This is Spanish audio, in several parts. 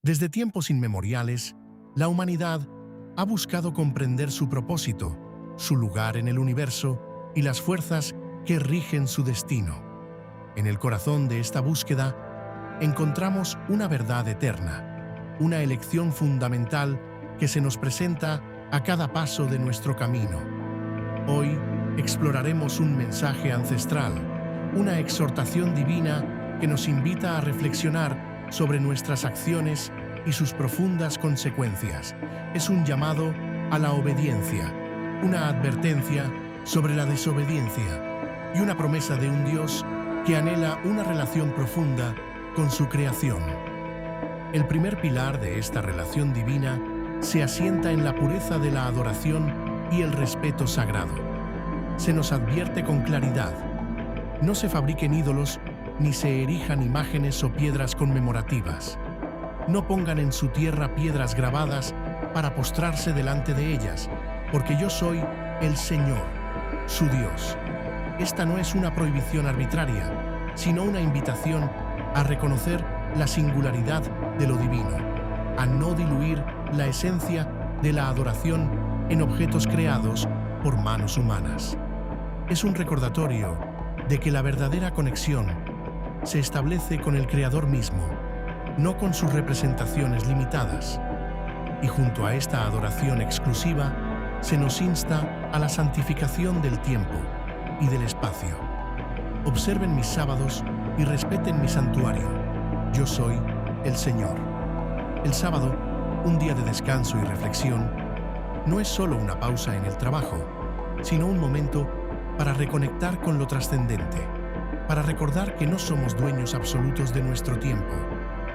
Desde tiempos inmemoriales, la humanidad ha buscado comprender su propósito, su lugar en el universo y las fuerzas que rigen su destino. En el corazón de esta búsqueda encontramos una verdad eterna, una elección fundamental que se nos presenta a cada paso de nuestro camino. Hoy exploraremos un mensaje ancestral, una exhortación divina que nos invita a reflexionar sobre nuestras acciones y sus profundas consecuencias. Es un llamado a la obediencia, una advertencia sobre la desobediencia y una promesa de un Dios que anhela una relación profunda con su creación. El primer pilar de esta relación divina se asienta en la pureza de la adoración y el respeto sagrado. Se nos advierte con claridad: no se fabriquen ídolos ni se erijan imágenes o piedras conmemorativas. No pongan en su tierra piedras grabadas para postrarse delante de ellas, porque yo soy el Señor, su Dios. Esta no es una prohibición arbitraria, sino una invitación a reconocer la singularidad de lo divino, a no diluir la esencia de la adoración en objetos creados por manos humanas. Es un recordatorio de que la verdadera conexión se establece con el Creador mismo, no con sus representaciones limitadas. Y junto a esta adoración exclusiva, se nos insta a la santificación del tiempo y del espacio. Observen mis sábados y respeten mi santuario. Yo soy el Señor. El sábado, un día de descanso y reflexión, no es solo una pausa en el trabajo, sino un momento para reconectar con lo trascendente, para recordar que no somos dueños absolutos de nuestro tiempo,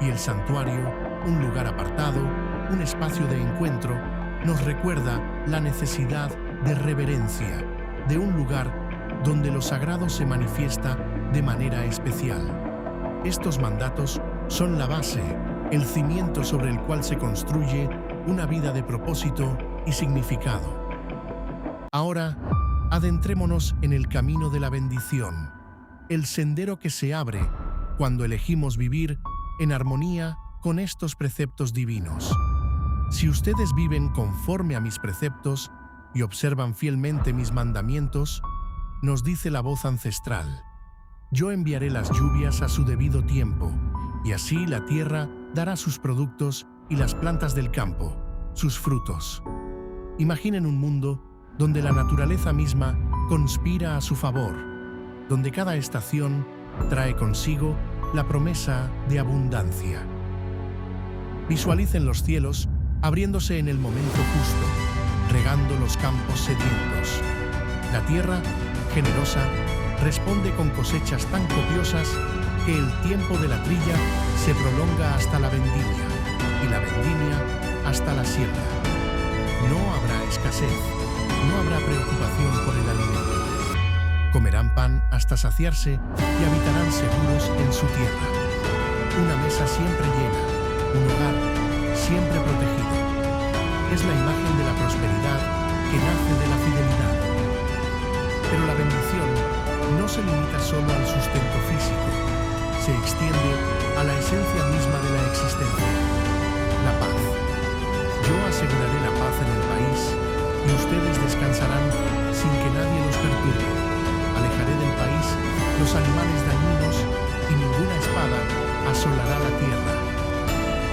y el santuario, un lugar apartado, un espacio de encuentro, nos recuerda la necesidad de reverencia, de un lugar donde lo sagrado se manifiesta de manera especial. Estos mandatos son la base, el cimiento sobre el cual se construye una vida de propósito y significado. Ahora, adentrémonos en el camino de la bendición, el sendero que se abre cuando elegimos vivir en armonía con estos preceptos divinos. Si ustedes viven conforme a mis preceptos y observan fielmente mis mandamientos, nos dice la voz ancestral, yo enviaré las lluvias a su debido tiempo, y así la tierra dará sus productos y las plantas del campo, sus frutos. Imaginen un mundo donde la naturaleza misma conspira a su favor, donde cada estación trae consigo la promesa de abundancia. Visualicen los cielos abriéndose en el momento justo, regando los campos sedientos. La tierra, generosa, responde con cosechas tan copiosas que el tiempo de la trilla se prolonga hasta la vendimia, y la vendimia hasta la siembra. No habrá escasez, no habrá preocupación por el alimento. Comerán pan hasta saciarse y habitarán seguros en su tierra. Una mesa siempre llena, un hogar siempre protegido. Es la imagen de la prosperidad que nace de la fidelidad. Pero la bendición no se limita solo al sustento físico, se extiende a la esencia misma de la existencia, la paz. Yo aseguraré la paz en el país y ustedes descansarán sin que nadie los perturbe. Alejaré del país los animales dañinos y ninguna espada asolará la tierra.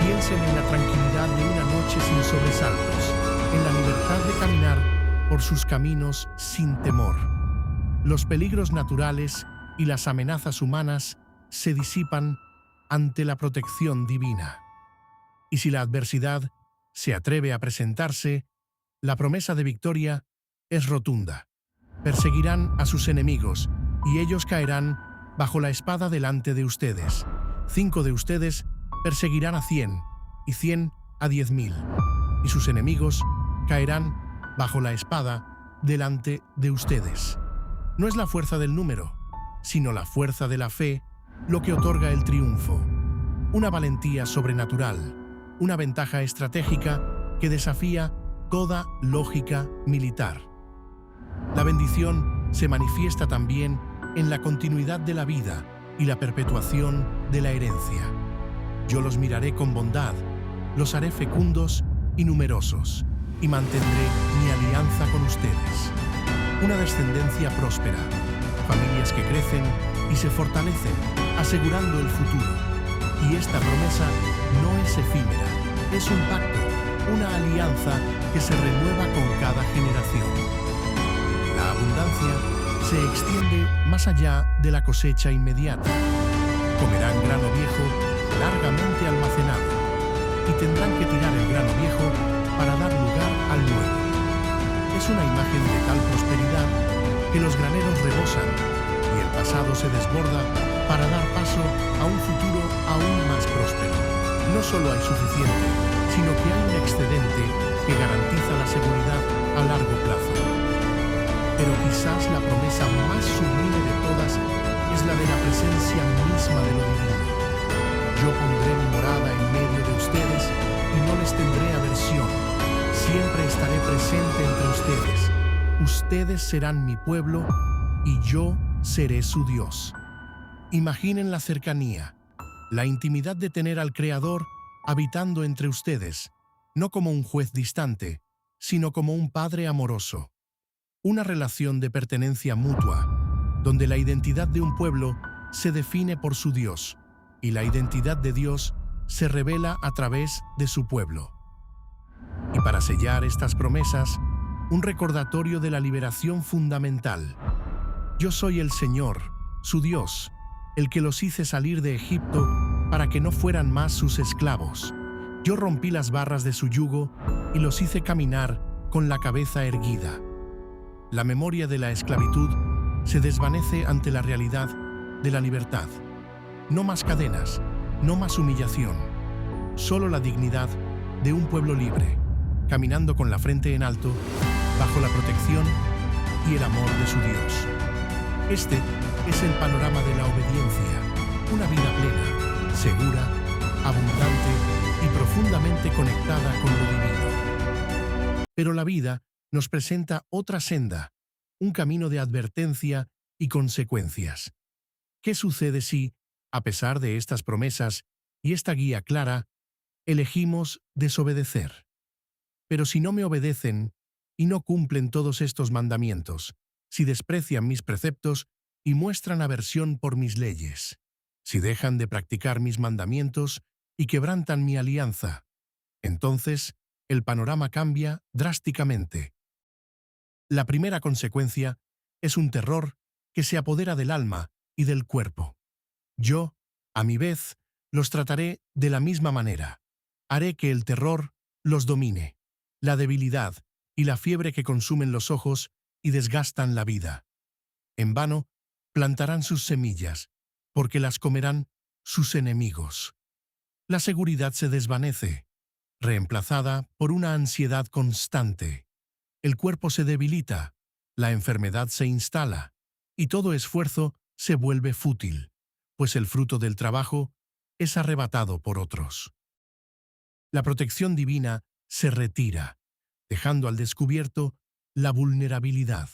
Piensen en la tranquilidad de una noche sin sobresaltos, en la libertad de caminar por sus caminos sin temor. Los peligros naturales y las amenazas humanas se disipan ante la protección divina. Y si la adversidad se atreve a presentarse, la promesa de victoria es rotunda. Perseguirán a sus enemigos, y ellos caerán bajo la espada delante de ustedes. 5 de ustedes perseguirán a 100, y 100 a 10.000, y sus enemigos caerán bajo la espada delante de ustedes. No es la fuerza del número, sino la fuerza de la fe lo que otorga el triunfo. Una valentía sobrenatural, una ventaja estratégica que desafía toda lógica militar. La bendición se manifiesta también en la continuidad de la vida y la perpetuación de la herencia. Yo los miraré con bondad los haré fecundos y numerosos, y mantendré mi alianza con ustedes. Una descendencia próspera, familias que crecen y se fortalecen, asegurando el futuro. Y esta promesa no es efímera, es un pacto, una alianza que se renueva con cada generación. La abundancia se extiende más allá de la cosecha inmediata. Comerán grano viejo largamente almacenado y tendrán que tirar el grano viejo para dar lugar al nuevo. Es una imagen de tal prosperidad que los graneros rebosan y el pasado se desborda para dar paso a un futuro aún más próspero. No solo hay suficiente, sino que hay un excedente que garantiza la seguridad a largo plazo. Pero quizás la promesa más sublime de todas es la de la presencia misma de lo divino. Yo pondré mi morada en medio de ustedes y no les tendré aversión. Siempre estaré presente entre ustedes. Ustedes serán mi pueblo y yo seré su Dios. Imaginen la cercanía, la intimidad de tener al Creador habitando entre ustedes, no como un juez distante, sino como un padre amoroso. Una relación de pertenencia mutua, donde la identidad de un pueblo se define por su Dios y la identidad de Dios se revela a través de su pueblo. Y para sellar estas promesas, un recordatorio de la liberación fundamental. Yo soy el Señor, su Dios, el que los hice salir de Egipto para que no fueran más sus esclavos. Yo rompí las barras de su yugo y los hice caminar con la cabeza erguida. La memoria de la esclavitud se desvanece ante la realidad de la libertad. No más cadenas, no más humillación, solo la dignidad de un pueblo libre, caminando con la frente en alto, bajo la protección y el amor de su Dios. Este es el panorama de la obediencia, una vida plena, segura, abundante y profundamente conectada con lo divino. Pero la vida nos presenta otra senda, un camino de advertencia y consecuencias. ¿Qué sucede si, a pesar de estas promesas y esta guía clara, elegimos desobedecer? Pero si no me obedecen y no cumplen todos estos mandamientos, si desprecian mis preceptos y muestran aversión por mis leyes, si dejan de practicar mis mandamientos y quebrantan mi alianza, entonces el panorama cambia drásticamente. La primera consecuencia es un terror que se apodera del alma y del cuerpo. Yo, a mi vez, los trataré de la misma manera. Haré que el terror los domine, la debilidad y la fiebre que consumen los ojos y desgastan la vida. En vano plantarán sus semillas, porque las comerán sus enemigos. La seguridad se desvanece, reemplazada por una ansiedad constante. El cuerpo se debilita, la enfermedad se instala, y todo esfuerzo se vuelve fútil, pues el fruto del trabajo es arrebatado por otros. La protección divina se retira, dejando al descubierto la vulnerabilidad.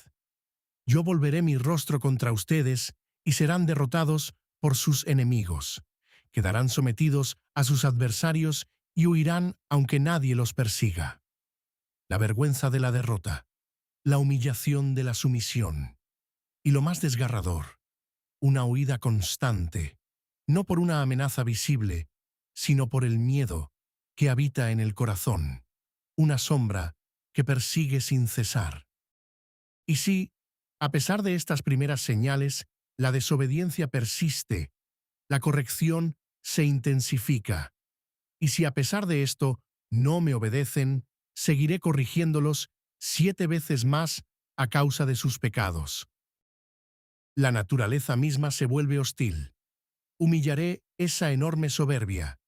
Yo volveré mi rostro contra ustedes y serán derrotados por sus enemigos. Quedarán sometidos a sus adversarios y huirán aunque nadie los persiga. La vergüenza de la derrota, la humillación de la sumisión y lo más desgarrador, una huida constante, no por una amenaza visible, sino por el miedo que habita en el corazón, una sombra que persigue sin cesar. Y si, a pesar de estas primeras señales, la desobediencia persiste, la corrección se intensifica. Y si a pesar de esto no me obedecen, seguiré corrigiéndolos 7 veces más a causa de sus pecados. La naturaleza misma se vuelve hostil. Humillaré esa enorme soberbia,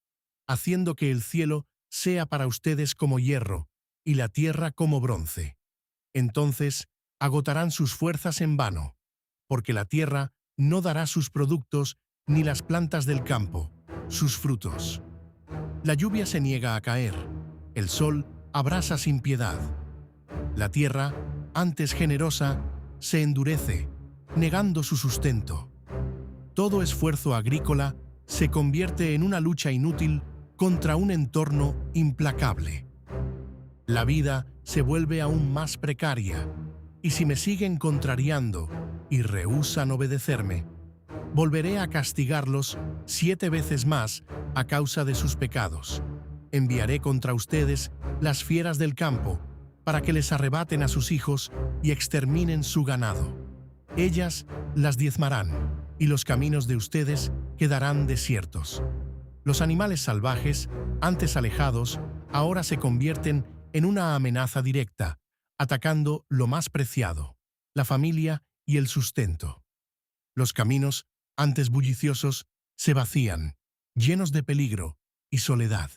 haciendo que el cielo sea para ustedes como hierro y la tierra como bronce. Entonces agotarán sus fuerzas en vano, porque la tierra no dará sus productos ni las plantas del campo, sus frutos. La lluvia se niega a caer, el sol abrasa sin piedad. La tierra, antes generosa, se endurece, negando su sustento. Todo esfuerzo agrícola se convierte en una lucha inútil contra un entorno implacable. La vida se vuelve aún más precaria, y si me siguen contrariando y rehúsan obedecerme, volveré a castigarlos 7 veces más a causa de sus pecados. Enviaré contra ustedes las fieras del campo para que les arrebaten a sus hijos y exterminen su ganado. Ellas las diezmarán, y los caminos de ustedes quedarán desiertos. Los animales salvajes, antes alejados, ahora se convierten en una amenaza directa, atacando lo más preciado, la familia y el sustento. Los caminos, antes bulliciosos, se vacían, llenos de peligro y soledad.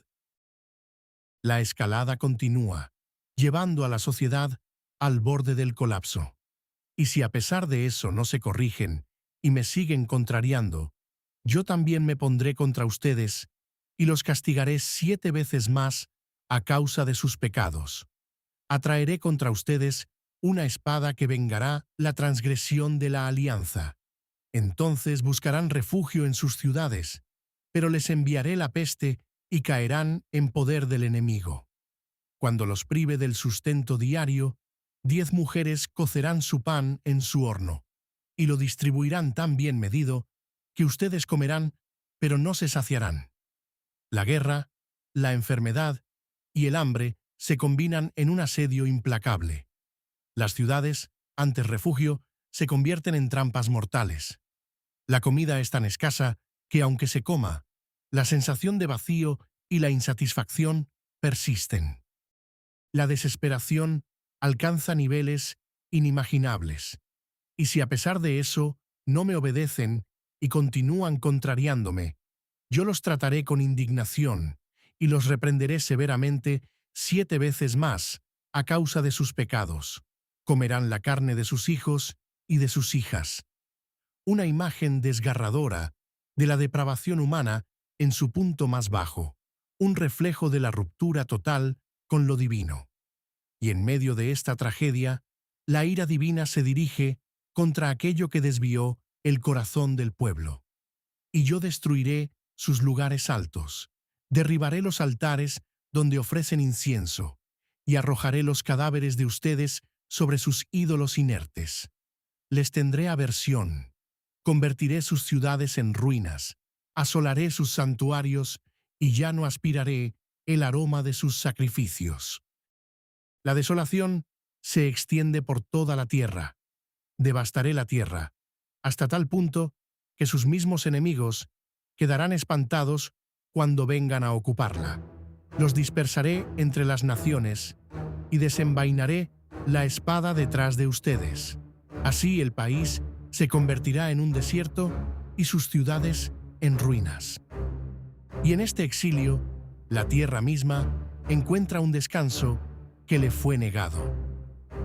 La escalada continúa, llevando a la sociedad al borde del colapso. Y si a pesar de eso no se corrigen y me siguen contrariando, yo también me pondré contra ustedes y los castigaré 7 veces más a causa de sus pecados. Atraeré contra ustedes una espada que vengará la transgresión de la alianza. Entonces buscarán refugio en sus ciudades, pero les enviaré la peste y caerán en poder del enemigo. Cuando los prive del sustento diario, 10 mujeres cocerán su pan en su horno, y lo distribuirán tan bien medido que ustedes comerán, pero no se saciarán. La guerra, la enfermedad y el hambre se combinan en un asedio implacable. Las ciudades, antes refugio, se convierten en trampas mortales. La comida es tan escasa que, aunque se coma, la sensación de vacío y la insatisfacción persisten. La desesperación alcanza niveles inimaginables, y si a pesar de eso no me obedecen y continúan contrariándome, yo los trataré con indignación y los reprenderé severamente 7 veces más a causa de sus pecados. Comerán la carne de sus hijos y de sus hijas. Una imagen desgarradora de la depravación humana en su punto más bajo, un reflejo de la ruptura total con lo divino. Y en medio de esta tragedia, la ira divina se dirige contra aquello que desvió el corazón del pueblo. Y yo destruiré sus lugares altos, derribaré los altares donde ofrecen incienso, y arrojaré los cadáveres de ustedes sobre sus ídolos inertes. Les tendré aversión, convertiré sus ciudades en ruinas, asolaré sus santuarios y ya no aspiraré el aroma de sus sacrificios. La desolación se extiende por toda la tierra. Devastaré la tierra, hasta tal punto que sus mismos enemigos quedarán espantados cuando vengan a ocuparla. Los dispersaré entre las naciones y desenvainaré la espada detrás de ustedes. Así el país se convertirá en un desierto y sus ciudades en ruinas. Y en este exilio, la tierra misma encuentra un descanso que le fue negado.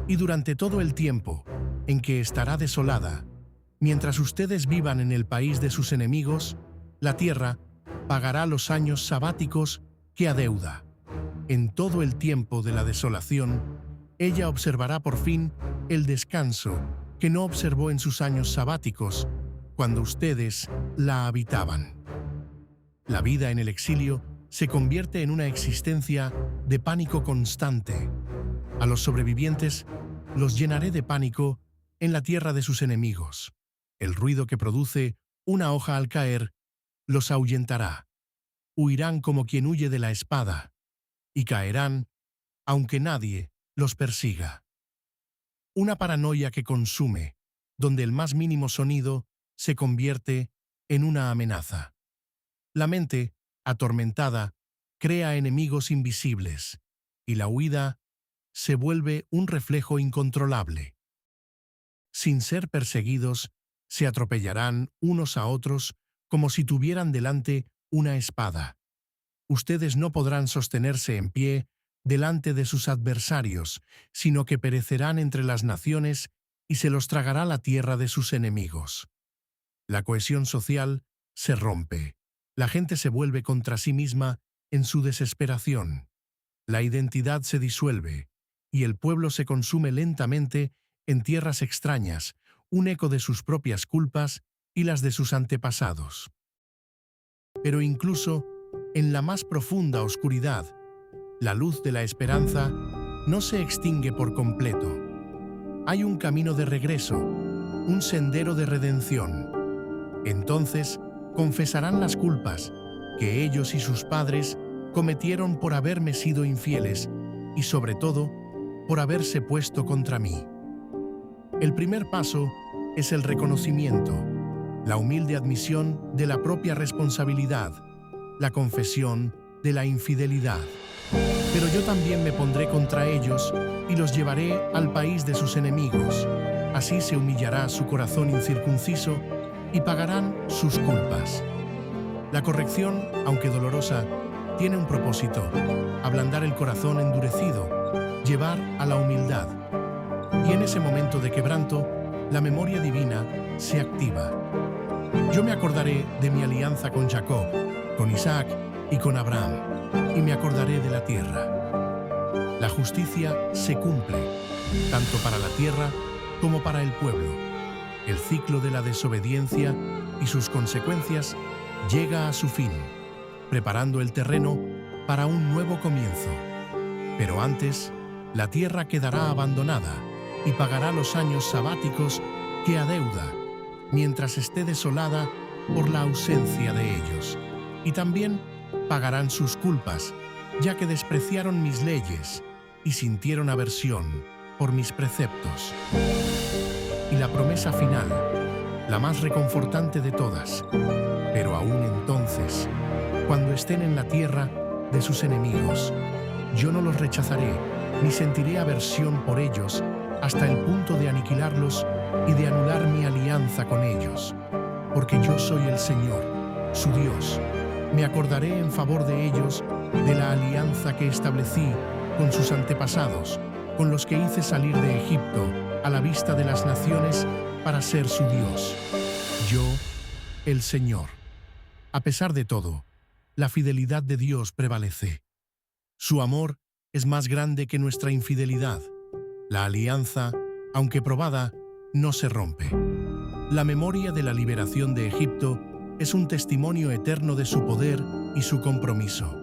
Y durante todo el tiempo en que estará desolada, mientras ustedes vivan en el país de sus enemigos, la tierra pagará los años sabáticos que adeuda. En todo el tiempo de la desolación, ella observará por fin el descanso que no observó en sus años sabáticos, cuando ustedes la habitaban. La vida en el exilio se convierte en una existencia de pánico constante. A los sobrevivientes los llenaré de pánico en la tierra de sus enemigos. El ruido que produce una hoja al caer los ahuyentará. Huirán como quien huye de la espada, y caerán, aunque nadie los persiga. Una paranoia que consume, donde el más mínimo sonido se convierte en una amenaza. La mente, atormentada, crea enemigos invisibles, y la huida se vuelve un reflejo incontrolable. Sin ser perseguidos, se atropellarán unos a otros como si tuvieran delante una espada. Ustedes no podrán sostenerse en pie delante de sus adversarios, sino que perecerán entre las naciones y se los tragará la tierra de sus enemigos. La cohesión social se rompe. La gente se vuelve contra sí misma en su desesperación. La identidad se disuelve, y el pueblo se consume lentamente en tierras extrañas, un eco de sus propias culpas y las de sus antepasados. Pero incluso en la más profunda oscuridad, la luz de la esperanza no se extingue por completo. Hay un camino de regreso, un sendero de redención. Entonces confesarán las culpas que ellos y sus padres cometieron por haberme sido infieles y, sobre todo, por haberse puesto contra mí. El primer paso es el reconocimiento, la humilde admisión de la propia responsabilidad, la confesión de la infidelidad. Pero yo también me pondré contra ellos y los llevaré al país de sus enemigos. Así se humillará su corazón incircunciso y pagarán sus culpas. La corrección, aunque dolorosa, tiene un propósito: ablandar el corazón endurecido, llevar a la humildad. Y en ese momento de quebranto, la memoria divina se activa. Yo me acordaré de mi alianza con Jacob, con Isaac y con Abraham, y me acordaré de la tierra. La justicia se cumple, tanto para la tierra como para el pueblo. El ciclo de la desobediencia y sus consecuencias llega a su fin, preparando el terreno para un nuevo comienzo. Pero antes, la tierra quedará abandonada y pagará los años sabáticos que adeuda, mientras esté desolada por la ausencia de ellos. Y también pagarán sus culpas, ya que despreciaron mis leyes y sintieron aversión por mis preceptos. Y la promesa final, la más reconfortante de todas: pero aún entonces, cuando estén en la tierra de sus enemigos, yo no los rechazaré, ni sentiré aversión por ellos, hasta el punto de aniquilarlos y de anular mi alianza con ellos. Porque yo soy el Señor, su Dios. Me acordaré en favor de ellos de la alianza que establecí con sus antepasados, con los que hice salir de Egipto a la vista de las naciones para ser su Dios. Yo, el Señor. A pesar de todo, la fidelidad de Dios prevalece. Su amor es más grande que nuestra infidelidad. La alianza, aunque probada, no se rompe. La memoria de la liberación de Egipto es un testimonio eterno de su poder y su compromiso.